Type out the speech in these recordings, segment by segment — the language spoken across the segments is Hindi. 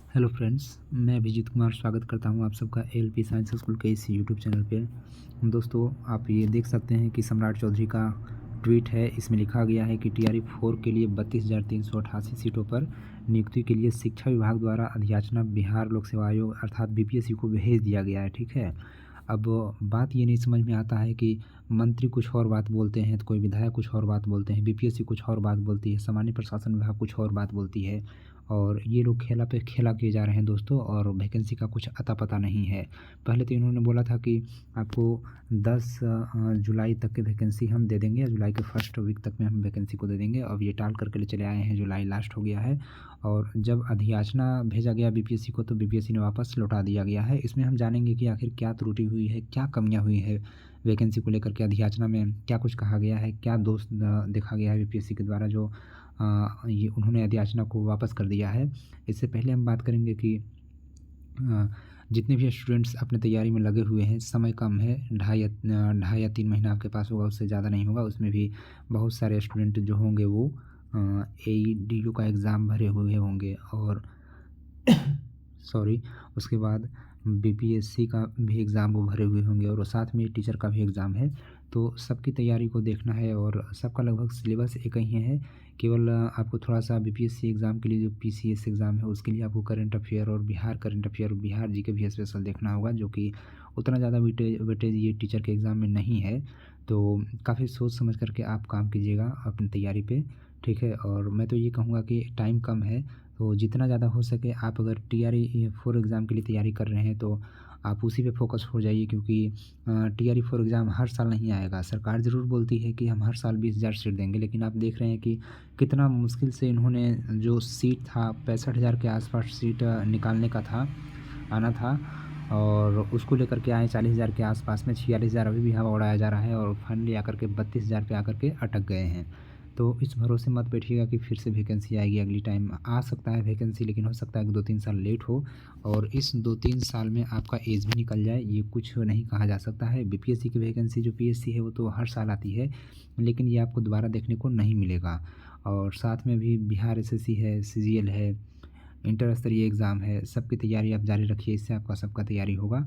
हेलो फ्रेंड्स, मैं अभिजीत कुमार स्वागत करता हूं आप सबका एलपी साइंस स्कूल के इस यूट्यूब चैनल पे। दोस्तों, आप ये देख सकते हैं कि सम्राट चौधरी का ट्वीट है। इसमें लिखा गया है कि टीआरई 4 के लिए 32,388 सीटों पर नियुक्ति के लिए शिक्षा विभाग द्वारा अधियाचना बिहार लोक सेवा आयोग अर्थात बीपीएससी को भेज दिया गया है। ठीक है, अब बात ये नहीं समझ में आता है कि मंत्री कुछ और बात बोलते हैं तो कोई विधायक कुछ और बात बोलते हैं, बीपीएससी कुछ और बात बोलती है, सामान्य प्रशासन विभाग कुछ और बात बोलती है और ये लोग खेला पे खेला किए जा रहे हैं दोस्तों। और वैकेंसी का कुछ अता पता नहीं है। पहले तो इन्होंने बोला था कि आपको 10 जुलाई तक की वैकेंसी हम दे देंगे या जुलाई के फर्स्ट वीक तक में हम वैकेंसी को दे देंगे। अब ये टाल करके ले चले आए हैं, जुलाई लास्ट हो गया है और जब अधियाचना भेजा गया बीपीएससी को तो बीपीएससी ने वापस लौटा दिया गया है। इसमें हम जानेंगे कि आखिर क्या त्रुटि हुई है, क्या कमियां हुई है वैकेंसी को लेकर के, अधियाचना में क्या कुछ कहा गया है, क्या दोष देखा गया है बीपीएससी के द्वारा जो ये उन्होंने अधियाचना को वापस कर दिया है। इससे पहले हम बात करेंगे कि जितने भी स्टूडेंट्स अपने तैयारी में लगे हुए हैं, समय कम है, ढाई या 3 महीना आपके पास होगा, उससे ज़्यादा नहीं होगा। उसमें भी बहुत सारे स्टूडेंट जो होंगे वो AEDU का एग्ज़ाम भरे हुए होंगे और सॉरी, उसके बाद बीपीएससी का भी एग्ज़ाम वो भरे हुए होंगे और साथ में टीचर का भी एग्ज़ाम है। तो सबकी तैयारी को देखना है और सबका लगभग सिलेबस एक ही है। केवल आपको थोड़ा-सा बीपीएससी एग्ज़ाम के लिए जो पीसीएस एग्ज़ाम है उसके लिए आपको करंट अफ़ेयर और Bihar current affair, Bihar GK भी स्पेशल देखना होगा, जो कि उतना ज़्यादा वेटेज ये टीचर के एग्ज़ाम में नहीं है। तो काफ़ी सोच समझ कर के आप काम कीजिएगा अपनी तैयारी पे, ठीक है। और मैं तो ये कहूँगा कि टाइम कम है तो जितना ज़्यादा हो सके आप अगर टीआरई 4 एग्ज़ाम के लिए तैयारी कर रहे हैं तो आप उसी पे फ़ोकस हो जाइए, क्योंकि टीआरई 4 एग्ज़ाम हर साल नहीं आएगा। सरकार ज़रूर बोलती है कि हम हर साल 20,000 सीट देंगे, लेकिन आप देख रहे हैं कि कितना मुश्किल से इन्होंने जो सीट था 65,000 के आसपास सीट निकालने का था, आना था और उसको लेकर के आए 40,000 के आसपास में। 46,000 अभी भी हवा उड़ाया जा रहा है और फाइनली आकर के 32,000 पे आकर के अटक गए हैं। तो इस भरोसे मत बैठिएगा कि फिर से वैकेंसी आएगी। अगली टाइम आ सकता है वैकेंसी, लेकिन हो सकता है कि 2-3 साल लेट हो और इस 2-3 साल में आपका एज भी निकल जाए, ये कुछ नहीं कहा जा सकता है। बीपीएससी की वैकेंसी जो पीएससी है वो तो हर साल आती है, लेकिन ये आपको दोबारा देखने को नहीं मिलेगा। और साथ में भी बिहार एसएससी है, सीजीएल है, इंटर स्तरीय एग्ज़ाम है, सबकी तैयारी आप जारी रखिए, इससे आपका सबका तैयारी होगा।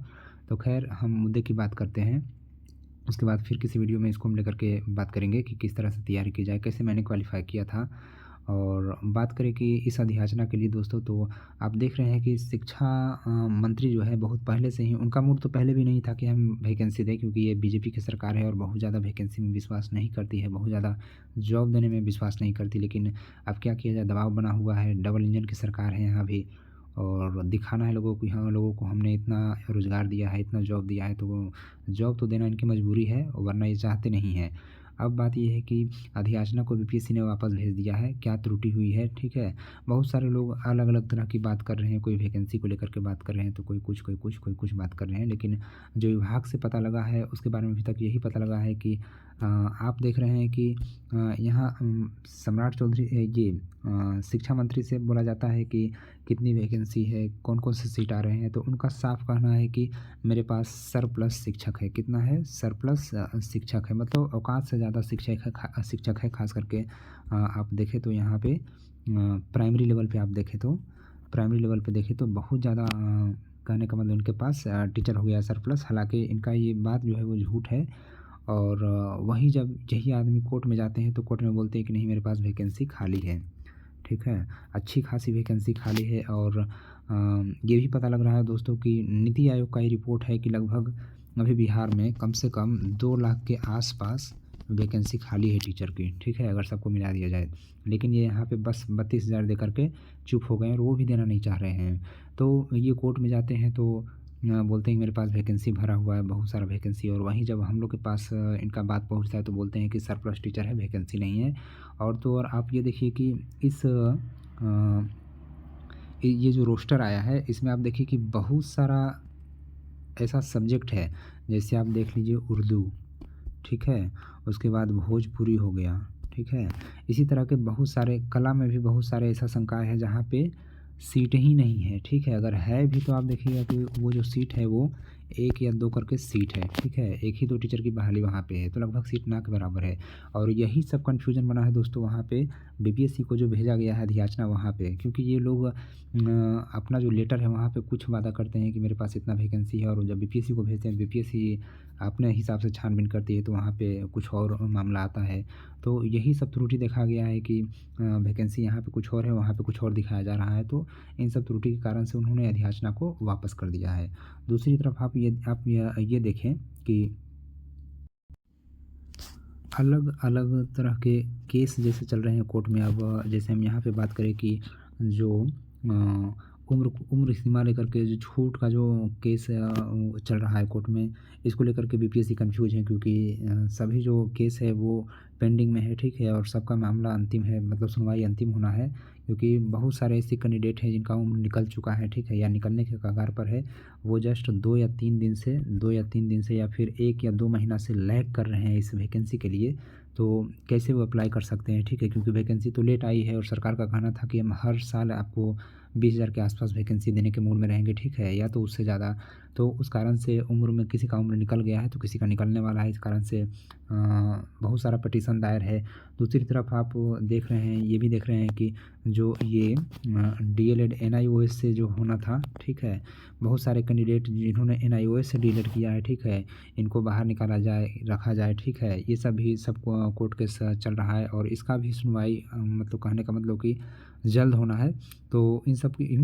तो खैर हम मुद्दे की बात करते हैं, उसके बाद फिर किसी वीडियो में इसको हम लेकर के बात करेंगे कि किस तरह से तैयारी की जाए, कैसे मैंने क्वालिफ़ाई किया था। और बात करें कि इस अधियाचना के लिए दोस्तों, तो आप देख रहे हैं कि शिक्षा मंत्री जो है बहुत पहले से ही, उनका मूड तो पहले भी नहीं था कि हम वैकेंसी दें, क्योंकि ये बीजेपी की सरकार है और बहुत ज़्यादा वैकेंसी में विश्वास नहीं करती है, बहुत ज़्यादा जॉब देने में विश्वास नहीं करती। लेकिन अब क्या किया जाए, दबाव बना हुआ है, डबल इंजन की सरकार है यहाँ भी और दिखाना है लोगों को, यहाँ लोगों को हमने इतना रोज़गार दिया है, इतना जॉब दिया है, तो वो जॉब तो देना इनकी मजबूरी है, वरना ये चाहते नहीं हैं। अब बात ये है कि अधियाचना को बीपीएससी ने वापस भेज दिया है, क्या त्रुटि हुई है, ठीक है। बहुत सारे लोग अलग-अलग तरह की बात कर रहे हैं, कोई वैकेंसी को लेकर के बात कर रहे हैं, तो कोई कुछ, कोई कुछ, कोई कुछ बात कर रहे हैं। लेकिन जो विभाग से पता लगा है उसके बारे में अभी तक यही पता लगा है कि आप देख रहे हैं कि यहाँ सम्राट चौधरी ये शिक्षा मंत्री से बोला जाता है कि कितनी वैकेंसी है, कौन-कौन से सीट आ रहे हैं, तो उनका साफ कहना है कि मेरे पास सरप्लस शिक्षक है। कितना है? सरप्लस शिक्षक है, मतलब औकात से ज़्यादा शिक्षक है। ख़ास करके आप देखें तो यहाँ पे प्राइमरी लेवल पे आप देखें तो प्राइमरी लेवल पे देखें तो बहुत ज़्यादा कहने का मतलब इनके पास टीचर हो गया है सरप्लस। हालाँकि इनका ये बात जो है वो झूठ है और वहीं जब यही आदमी कोर्ट में जाते हैं तो कोर्ट में बोलते हैं कि नहीं, मेरे पास वैकेंसी खाली है। ठीक है, अच्छी खासी वैकेंसी खाली है और ये भी पता लग रहा है दोस्तों कि नीति आयोग का ये रिपोर्ट है कि लगभग अभी बिहार में कम से कम 2 लाख के आसपास वैकेंसी खाली है टीचर की, ठीक है, अगर सबको मिला दिया जाए। लेकिन ये यहाँ पे बस 32,000 दे करके चुप हो गए हैं और वो भी देना नहीं चाह रहे हैं। तो ये कोर्ट में जाते हैं तो बोलते हैं कि मेरे पास वैकेंसी भरा हुआ है, बहुत सारा वैकेंसी, और वहीं जब हम लोग के पास इनका बात पहुँचता है तो बोलते हैं कि सरप्लस टीचर है, वैकेंसी नहीं है। और तो और आप ये देखिए कि इस ये जो रोस्टर आया है इसमें आप देखिए कि बहुत सारा ऐसा सब्जेक्ट है, जैसे आप देख लीजिए उर्दू, ठीक है, उसके बाद भोजपुरी हो गया, ठीक है। इसी तरह के बहुत सारे, कला में भी बहुत सारे ऐसा संकाय है जहाँ पे सीट ही नहीं है, ठीक है। अगर है भी तो आप देखिएगा कि वो जो सीट है वो 1 या 2 करके सीट है, ठीक है। 1 ही 2 टीचर की बहाली वहाँ पे है, तो लगभग सीट ना के बराबर है। और यही सब कन्फ्यूज़न बना है दोस्तों वहाँ पे बीपीएससी को जो भेजा गया है अधियाचना वहाँ पे, क्योंकि ये लोग अपना जो लेटर है वहाँ पे कुछ वादा करते हैं कि मेरे पास इतना वैकेंसी है, और जब बीपीएससी को भेजते हैं, बीपीएससी अपने हिसाब से छानबीन करती है, तो वहाँ पे कुछ और मामला आता है। तो यही सब त्रुटि देखा गया है कि वैकेंसी यहाँ पे कुछ और है, वहाँ पे कुछ और दिखाया जा रहा है। तो इन सब त्रुटि के कारण से उन्होंने अधियाचना को वापस कर दिया है। दूसरी तरफ आप ये देखें कि अलग-अलग तरह के केस जैसे चल रहे हैं कोर्ट में। अब जैसे हम यहाँ पे बात करें कि जो उम्र सीमा लेकर के जो छूट का जो केस चल रहा है कोर्ट में, इसको लेकर के बीपीएससी कन्फ्यूज़ है, क्योंकि सभी जो केस है वो पेंडिंग में है, ठीक है। और सबका मामला अंतिम है, मतलब सुनवाई अंतिम होना है, क्योंकि बहुत सारे ऐसे कैंडिडेट हैं जिनका उम्र निकल चुका है, ठीक है, या निकलने के कगार पर है। वो जस्ट 2 या 3 दिन से या फिर 1 या 2 महीना से लैग कर रहे हैं इस वैकेंसी के लिए। तो कैसे वो अप्लाई कर सकते हैं, ठीक है, क्योंकि वैकेंसी तो लेट आई है और सरकार का कहना था कि हम हर साल आपको 20,000 के आसपास वैकेंसी देने के मूड में रहेंगे, ठीक है, या तो उससे ज़्यादा। तो उस कारण से उम्र में किसी का उम्र निकल गया है, तो किसी का निकलने वाला है, इस कारण से बहुत सारा पटिशन दायर है। दूसरी तरफ आप देख रहे हैं, ये भी देख रहे हैं कि जो ये डीएलएड एनआईओएस से जो होना था, ठीक है, बहुत सारे कैंडिडेट जिन्होंने एनआईओएस से डीएलएड किया है, ठीक है, इनको बाहर निकाला जाए, रखा जाए, ठीक है। ये सब भी सब कोर्ट केस चल रहा है, और इसका भी सुनवाई मतलब कहने का मतलब कि जल्द होना है। तो इन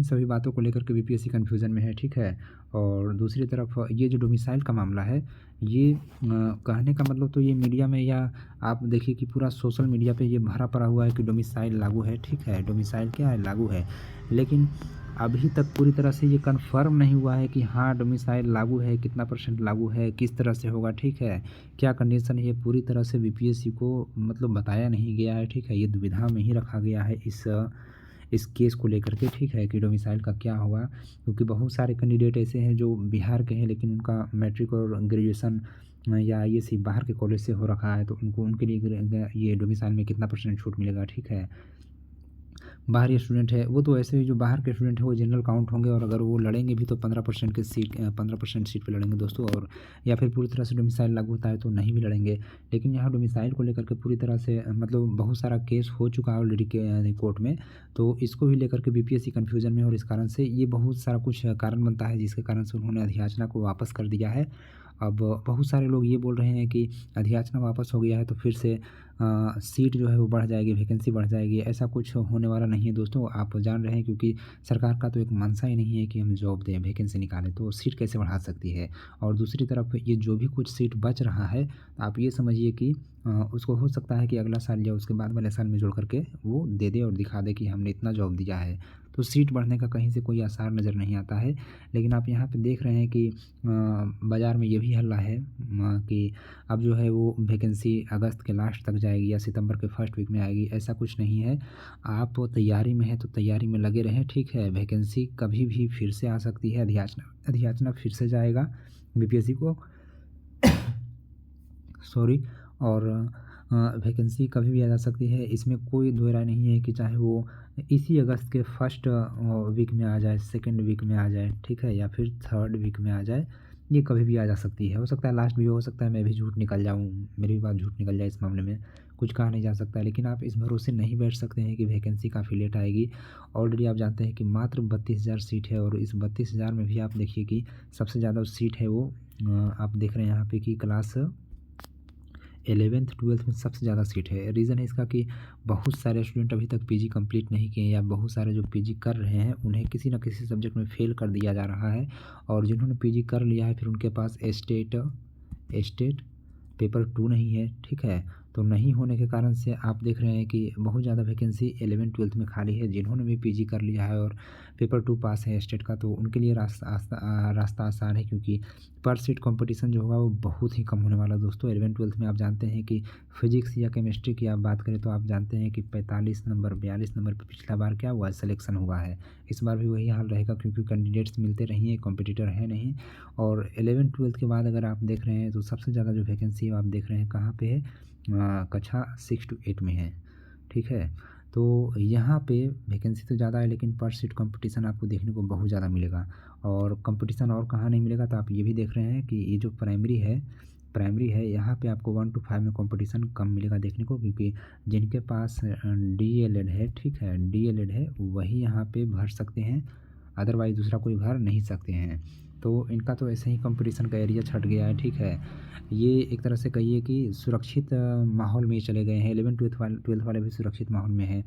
सभी बातों को लेकर के बीपीएससी कन्फ्यूज़न में है, ठीक है। और दूसरी तरफ ये जो डोमिसाइल का मामला है, ये कहने का मतलब तो ये मीडिया में, या आप देखिए कि पूरा सोशल मीडिया पे ये भरा पड़ा हुआ है कि डोमिसाइल लागू है, ठीक है, डोमिसाइल क्या है, लागू है। लेकिन अभी तक पूरी तरह से ये कन्फर्म नहीं हुआ है कि हाँ डोमिसाइल लागू है, कितना % लागू है, किस तरह से होगा, ठीक है, क्या कंडीशन है, ये पूरी तरह से बीपीएससी को मतलब बताया नहीं गया है, ठीक है। ये दुविधा में ही रखा गया है इस केस को लेकर के, ठीक है, कि डोमिसाइल का क्या होगा, क्योंकि बहुत सारे कैंडिडेट ऐसे हैं जो बिहार के हैं, लेकिन उनका मैट्रिक और ग्रेजुएशन या ये सी बाहर के कॉलेज से हो रखा है, तो उनके लिए ये डोमिसाइल में कितना % छूट मिलेगा, ठीक है। बाहरी स्टूडेंट है, वो तो ऐसे ही जो बाहर के स्टूडेंट हैं वो जनरल काउंट होंगे, और अगर वो लड़ेंगे भी तो 15% की सीट 15% सीट पे लड़ेंगे दोस्तों, और या फिर पूरी तरह से डोमिसाइल लागू होता है तो नहीं भी लड़ेंगे। लेकिन यहाँ डोमिसाइल को लेकर के पूरी तरह से मतलब बहुत सारा केस हो चुका है ऑलरेडी के कोर्ट में, तो इसको भी लेकर के बीपीएससी कन्फ्यूजन में, और इस कारण से ये बहुत सारा कुछ कारण बनता है, जिसके कारण से उन्होंने अधियाचना को वापस कर दिया है। अब बहुत सारे लोग ये बोल रहे हैं कि अधियाचना वापस हो गया है तो फिर से सीट जो है वो बढ़ जाएगी, वैकेंसी बढ़ जाएगी। ऐसा कुछ होने वाला नहीं है दोस्तों, आप जान रहे हैं, क्योंकि सरकार का तो एक मंशा ही नहीं है कि हम जॉब दें, वैकेंसी निकालें, तो सीट कैसे बढ़ा सकती है। और दूसरी तरफ ये जो भी कुछ सीट बच रहा है, तो आप ये समझिए कि उसको हो सकता है कि अगला साल या उसके बाद वाले साल में जोड़ करके वो दे दे और दिखा दे कि हमने इतना जॉब दिया है। तो सीट बढ़ने का कहीं से कोई आसार नज़र नहीं आता है। लेकिन आप यहाँ पे देख रहे हैं कि बाज़ार में ये भी हल्ला है कि अब जो है वो वैकेंसी अगस्त के लास्ट तक जाएगी या सितंबर के फर्स्ट वीक में आएगी। ऐसा कुछ नहीं है, आप तैयारी में हैं तो तैयारी में लगे रहें, ठीक है। वैकेंसी कभी भी फिर से आ सकती है, अधियाचना फिर से जाएगा बीपीएससी को सॉरी। और वैकेंसी कभी भी आ जा सकती है, इसमें कोई दो राय नहीं है कि चाहे वो इसी अगस्त के फर्स्ट वीक में आ जाए, सेकंड वीक में आ जाए, ठीक है, या फिर थर्ड वीक में आ जाए, ये कभी भी आ जा सकती है। हो सकता है लास्ट भी हो सकता है मैं भी झूठ निकल जाऊँ, मेरी भी बात झूठ निकल जाए, इस मामले में कुछ कहा नहीं जा सकता। लेकिन आप इस भरोसे नहीं बैठ सकते हैं कि वैकेंसी काफ़ी लेट आएगी। ऑलरेडी आप जानते हैं कि मात्र 32,000 सीट है, और इस 32,000 में भी आप देखिए कि सबसे ज़्यादा सीट है वो आप देख रहे हैं यहाँ पे कि क्लास 11th-12th में सबसे ज़्यादा सीट है। रीज़न है इसका कि बहुत सारे स्टूडेंट अभी तक पीजी कंप्लीट नहीं किए, या बहुत सारे जो पीजी कर रहे हैं उन्हें किसी न किसी सब्जेक्ट में फ़ेल कर दिया जा रहा है। और जिन्होंने पीजी कर लिया है फिर उनके पास स्टेट पेपर 2 नहीं है, ठीक है। तो नहीं होने के कारण से आप देख रहे हैं कि बहुत ज़्यादा वैकेंसी 11th-12th में खाली है। जिन्होंने भी पीजी कर लिया है और पेपर 2 पास है स्टेट का, तो उनके लिए रास्ता आसान है, क्योंकि पर सीट कंपटीशन जो होगा वो बहुत ही कम होने वाला है दोस्तों। 11th-12th में आप जानते हैं कि फिजिक्स या केमिस्ट्री की आप बात करें तो आप जानते हैं कि 45 नंबर 42 नंबर पे पिछला बार क्या हुआ, सिलेक्शन हुआ है। इस बार भी वही हाल रहेगा, क्योंकि कैंडिडेट्स मिलते नहीं हैं, कॉम्पिटिटर है नहीं। और 11th-12th के बाद अगर आप देख रहे हैं तो सबसे ज़्यादा जो वैकेंसी आप देख रहे हैं कहाँ पे है, कक्षा 6 to 8 में है, ठीक है। तो यहाँ पे वैकेंसी तो ज़्यादा है, लेकिन पर सीट कंपटीशन आपको देखने को बहुत ज़्यादा मिलेगा। और कंपटीशन और कहाँ नहीं मिलेगा, तो आप ये भी देख रहे हैं कि ये जो प्राइमरी है यहाँ पे आपको 1 to 5 में कंपटीशन कम मिलेगा देखने को, क्योंकि जिनके पास डीएलएड है, ठीक है, डीएलएड है, वही यहाँ पे भर सकते हैं, अदरवाइज़ दूसरा कोई भर नहीं सकते हैं। तो इनका तो ऐसे ही कंपटीशन का एरिया छँट गया है, ठीक है। ये एक तरह से कहिए कि सुरक्षित माहौल में चले गए हैं। 11th 12th वाले भी सुरक्षित माहौल में हैं।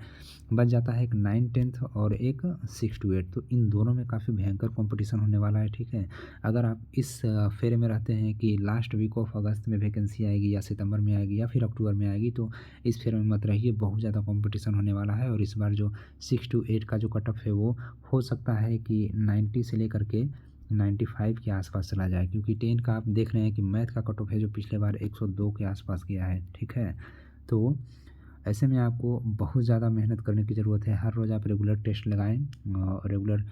बच जाता है एक 9th 10th और एक 6 to 8, तो इन दोनों में काफ़ी भयंकर कंपटीशन होने वाला है, ठीक है। अगर आप इस फेरे में रहते हैं कि लास्ट वीक ऑफ अगस्त में वैकेंसी आएगी या सितंबर में आएगी या फिर अक्टूबर में आएगी, तो इस फेरे में मत रहिए, बहुत ज़्यादा कंपटीशन होने वाला है। और इस बार जो 6 to 8 का जो कट ऑफ है वो हो सकता है कि 90 से लेकर के 95 के आसपास चला जाए, क्योंकि 10 का आप देख रहे हैं कि मैथ का कट ऑफ है जो पिछले बार 102 के आसपास गया है, ठीक है। तो ऐसे में आपको बहुत ज़्यादा मेहनत करने की ज़रूरत है। हर रोज़ आप रेगुलर टेस्ट लगाएँ, रेगुलर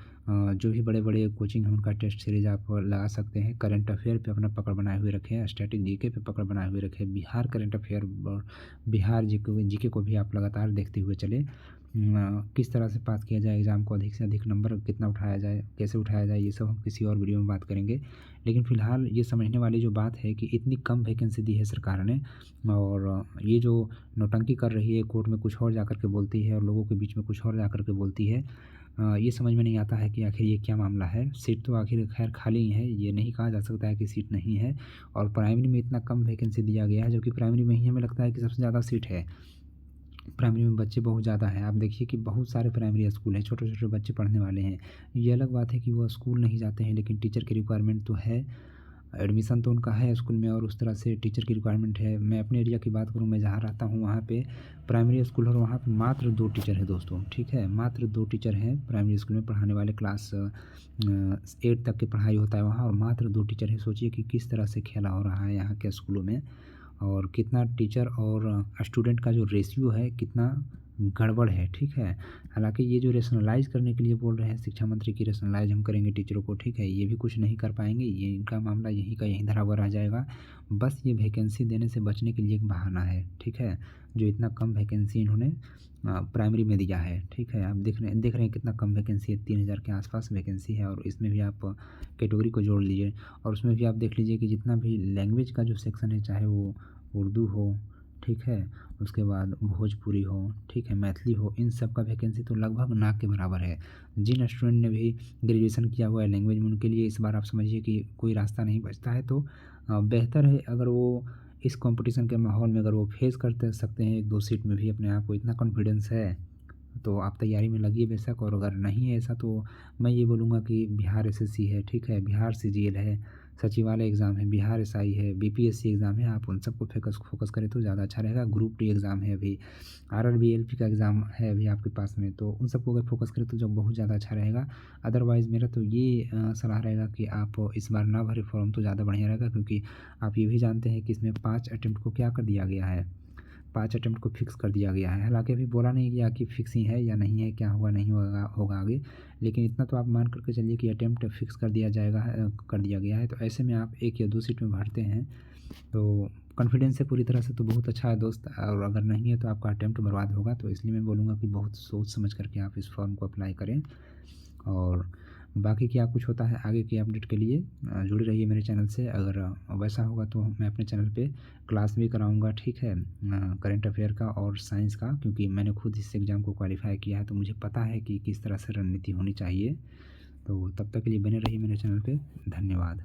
जो भी बड़े-बड़े कोचिंग हैं उनका टेस्ट सीरीज़ आप लगा सकते हैं। करंट अफ़ेयर पे अपना पकड़ बनाए हुए रखें, स्टैटिक जीके पे पकड़ बनाए हुए रखें, बिहार करंट अफ़ेयर और बिहार जीके को भी आप लगातार देखते हुए चलें। किस तरह से पास किया जाए एग्ज़ाम को, अधिक से अधिक नंबर कितना उठाया जाए, कैसे उठाया जाए, ये सब हम किसी और वीडियो में बात करेंगे। लेकिन फ़िलहाल ये समझने वाली जो बात है कि इतनी कम वैकेंसी दी है सरकार ने, और ये जो नौटंकी कर रही है, कोर्ट में कुछ और जा कर के बोलती है और लोगों के बीच में कुछ और जा कर के बोलती है। ये समझ में नहीं आता है कि आखिर ये क्या मामला है। सीट तो आखिर खैर खाली ही है, ये नहीं कहा जा सकता है कि सीट नहीं है। और प्राइमरी में इतना कम वैकेंसी दिया गया है, जबकि प्राइमरी में ही हमें लगता है कि सबसे ज़्यादा सीट है। प्राइमरी में बच्चे बहुत ज़्यादा हैं। आप देखिए कि बहुत सारे प्राइमरी स्कूल हैं, छोटे-छोटे बच्चे पढ़ने वाले हैं। ये अलग बात है कि वो स्कूल नहीं जाते हैं, लेकिन टीचर की रिक्वायरमेंट तो है। एडमिशन तो उनका है स्कूल में और उस तरह से टीचर की रिक्वायरमेंट है। मैं अपने एरिया की बात करूँ, मैं जहाँ रहता हूँ वहाँ पे प्राइमरी स्कूल है और वहाँ पे मात्र 2 टीचर हैं दोस्तों, ठीक है? मात्र 2 टीचर हैं प्राइमरी स्कूल में पढ़ाने वाले। क्लास 8 तक की पढ़ाई होता है वहाँ, और मात्र 2 टीचर हैं। सोचिए कि किस तरह से खेला हो रहा है यहाँ के स्कूलों में, और कितना टीचर और स्टूडेंट का जो रेशियो है कितना गड़बड़ है, ठीक है। हालाँकि ये जो रेशनलाइज़ करने के लिए बोल रहे हैं शिक्षा मंत्री की, रेशनलाइज़ हम करेंगे टीचरों को, ठीक है, ये भी कुछ नहीं कर पाएँगे। ये इनका मामला यहीं का यहीं धरा हुआ रह जाएगा। बस ये वैकेंसी देने से बचने के लिए एक बहाना है, ठीक है, जो इतना कम वैकेंसी इन्होंने प्राइमरी में दिया है, ठीक है। आप देख रहे हैं कितना कम वैकेंसी है, 3000 के आसपास वैकेंसी है, और इसमें भी आप कैटेगरी को जोड़ लीजिए, और उसमें भी आप देख लीजिए कि जितना भी लैंग्वेज का जो सेक्शन है, चाहे वो उर्दू हो, ठीक है, उसके बाद भोजपुरी हो, ठीक है, मैथिली हो, इन सब का वैकेंसी तो लगभग ना के बराबर है। जिन स्टूडेंट ने भी ग्रेजुएशन किया हुआ है लैंग्वेज में, उनके लिए इस बार आप समझिए कि कोई रास्ता नहीं बचता है। तो बेहतर है अगर वो इस कॉम्पिटिशन के माहौल में अगर वो फेस करते सकते हैं 1-2 सीट में भी, अपने आप को इतना कॉन्फिडेंस है, तो आप तैयारी में लगिए बेशक। और अगर नहीं है ऐसा, तो मैं ये बोलूँगा कि बिहार एसएससी है, ठीक है, बिहार सीजीएल है, सचिवालय एग्ज़ाम है, बिहार एसआई है, बीपीएससी एग्ज़ाम है, आप उन सबको फोकस करें तो ज़्यादा अच्छा रहेगा। ग्रुप डी एग्ज़ाम है अभी, आरआरबी एलपी का एग्ज़ाम है अभी आपके पास में, तो उन सबको अगर फोकस करें तो जो बहुत ज़्यादा अच्छा रहेगा। अदरवाइज़ मेरा तो ये सलाह रहेगा कि आप इस बार ना भरें फॉर्म, तो ज़्यादा बढ़िया रहेगा, क्योंकि आप ये भी जानते हैं कि इसमें 5 अटेम्प्ट को क्या कर दिया गया है, 5 अटेम्प्ट को फ़िक्स कर दिया गया है। हालाँकि अभी बोला नहीं गया कि फ़िक्स ही है या नहीं है, क्या होगा नहीं होगा आगे। लेकिन इतना तो आप मान कर के चलिए कि अटेम्प्ट फ़िक्स कर दिया जाएगा, कर दिया गया है। तो ऐसे में आप 1 या 2 सीट में भरते हैं, तो कॉन्फिडेंस है पूरी तरह से, तो बहुत अच्छा है दोस्त। और अगर नहीं है तो आपका अटेम्प्ट बर्बाद होगा। तो इसलिए मैं बोलूँगा कि बहुत सोच समझ करके आप इस फॉर्म को अप्लाई करें। और बाकी क्या कुछ होता है आगे की अपडेट के लिए जुड़े रहिए मेरे चैनल से। अगर वैसा होगा तो मैं अपने चैनल पे क्लास भी कराऊंगा, ठीक है, करंट अफेयर का और साइंस का, क्योंकि मैंने खुद इस एग्ज़ाम को क्वालिफाई किया है, तो मुझे पता है कि किस तरह से रणनीति होनी चाहिए। तो तब तक के लिए बने रहिए मेरे चैनल पे। धन्यवाद।